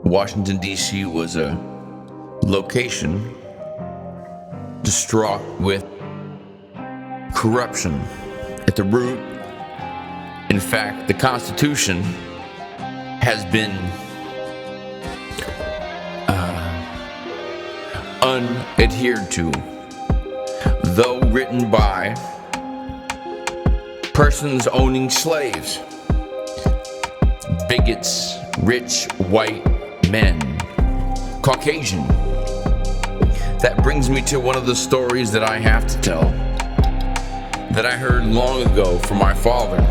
Washington, D.C. was a location distraught with corruption at the root. In fact, the Constitution has been unadhered to, though written by persons owning slaves, bigots, rich white men, Caucasian. That brings me to one of the stories that I have to tell that I heard long ago from my father.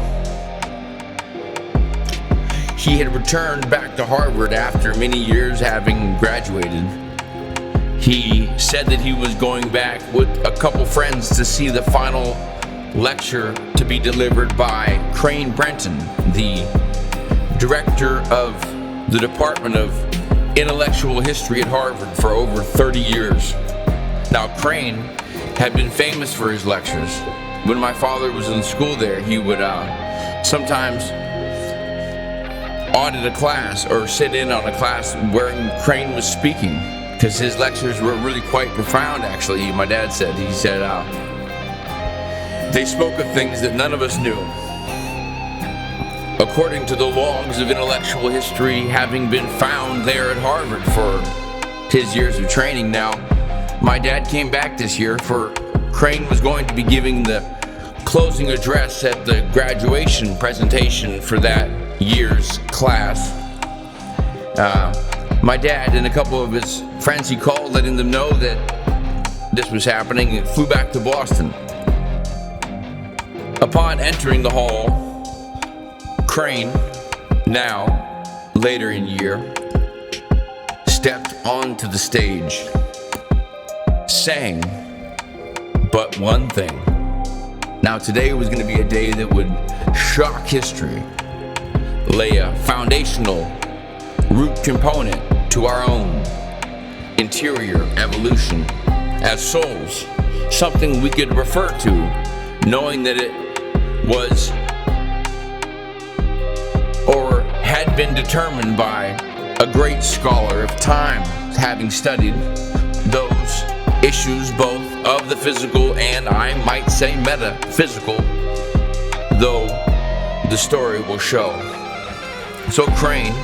He had returned back to Harvard after many years having graduated. He said that he was going back with a couple friends to see the final lecture to be delivered by Crane Brenton, the director of the Department of Intellectual History at Harvard for over 30 years. Now, Crane had been famous for his lectures. When my father was in school there, he would sometimes audit a class or sit in on a class where Crane was speaking, because his lectures were really quite profound, actually. My dad said, they spoke of things that none of us knew. According to the logs of intellectual history having been found there at Harvard for his years of training. Now, my dad came back this year for Crane was going to be giving the closing address at the graduation presentation for that year's class. My dad and a couple of his friends he called, letting them know that this was happening, and flew back to Boston. Upon entering the hall, Crane, now later in year, stepped onto the stage, sang but one thing. Now today was going to be a day that would shock history, lay a foundational root component to our own interior evolution as souls, something we could refer to, knowing that it was or had been determined by a great scholar of time, having studied those issues both of the physical and, I might say, metaphysical, though the story will show. So Crane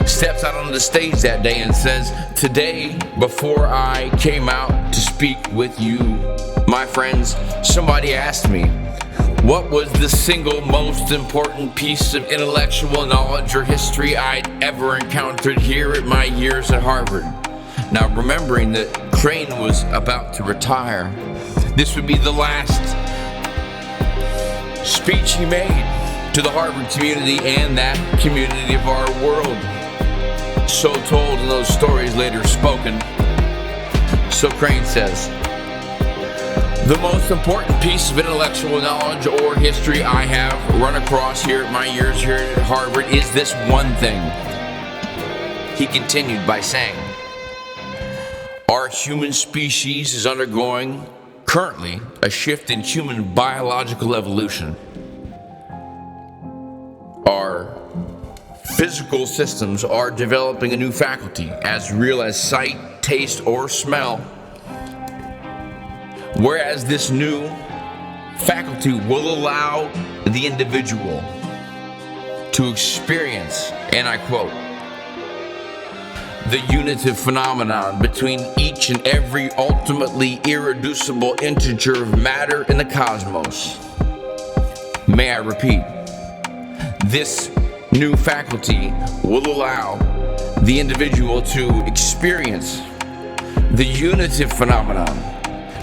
steps out on the stage that day and says, "Today, before I came out to speak with you, my friends, somebody asked me, what was the single most important piece of intellectual knowledge or history I'd ever encountered here at my years at Harvard?" Now, remembering that Crane was about to retire, this would be the last speech he made to the Harvard community and that community of our world. So told and those stories later spoken. So Crane says, "The most important piece of intellectual knowledge or history I have run across here at my years here at Harvard is this one thing." He continued by saying, "Our human species is undergoing currently a shift in human biological evolution. Our physical systems are developing a new faculty as real as sight, taste, or smell. Whereas this new faculty will allow the individual to experience," and I quote, "the unitive phenomenon between each and every ultimately irreducible integer of matter in the cosmos." May I repeat, this new faculty will allow the individual to experience the unitive phenomenon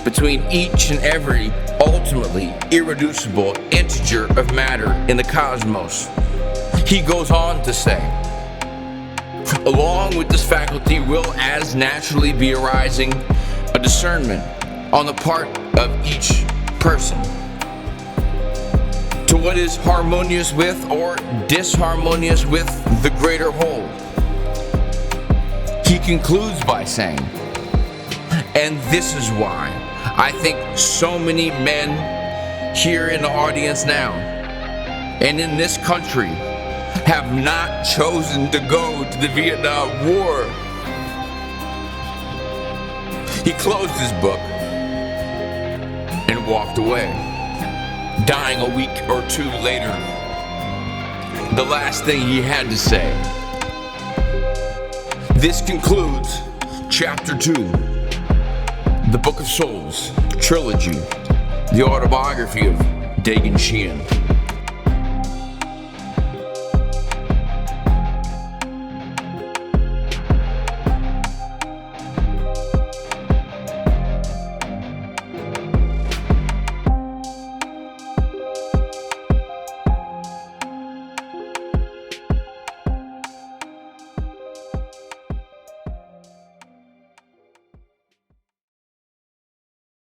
between each and every ultimately irreducible integer of matter in the cosmos. He goes on to say, "Along with this faculty will as naturally be arising a discernment on the part of each person to what is harmonious with or disharmonious with the greater whole." He concludes by saying, "And this is why I think so many men here in the audience now and in this country have not chosen to go to the Vietnam War. He closed his book and walked away, dying a week or two later. The last thing he had to say. This concludes Chapter 2, the Book of Souls Trilogy, the Autobiography of Daegan Sheehan.